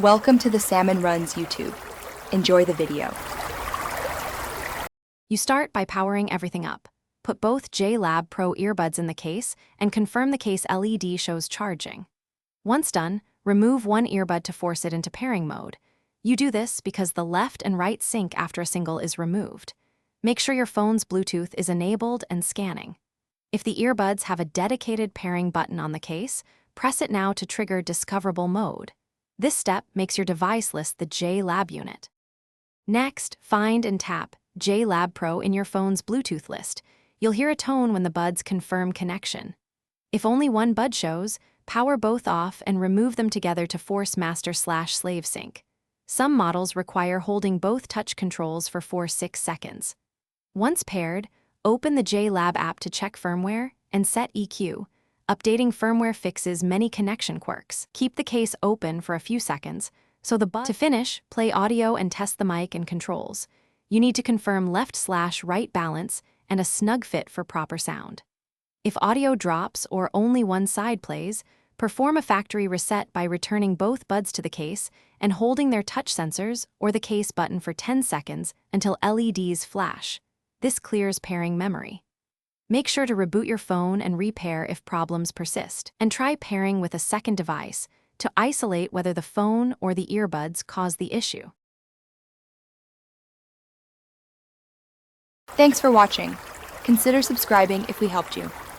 Welcome to the Salmon Runs YouTube. Enjoy the video. You start by powering everything up. Put both JLab Pro earbuds in the case and confirm the case LED shows charging. Once done, remove one earbud to force it into pairing mode. You do this because the left and right sync after a single is removed. Make sure your phone's Bluetooth is enabled and scanning. If the earbuds have a dedicated pairing button on the case, press it now to trigger discoverable mode. This step makes your device list the JLab unit. Next, find and tap JLab Pro in your phone's Bluetooth list. You'll hear a tone when the buds confirm connection. If only one bud shows, power both off and remove them together to force master/slave sync. Some models require holding both touch controls for 4-6 seconds. Once paired, open the JLab app to check firmware and set EQ. Updating firmware fixes many connection quirks. Keep the case open for a few seconds, so the bud. To finish, play audio and test the mic and controls. You need to confirm left/right balance and a snug fit for proper sound. If audio drops or only one side plays, perform a factory reset by returning both buds to the case and holding their touch sensors or the case button for 10 seconds until LEDs flash. This clears pairing memory. Make sure to reboot your phone and repair if problems persist, and try pairing with a second device to isolate whether the phone or the earbuds caused the issue. Thanks for watching. Consider subscribing if we helped you.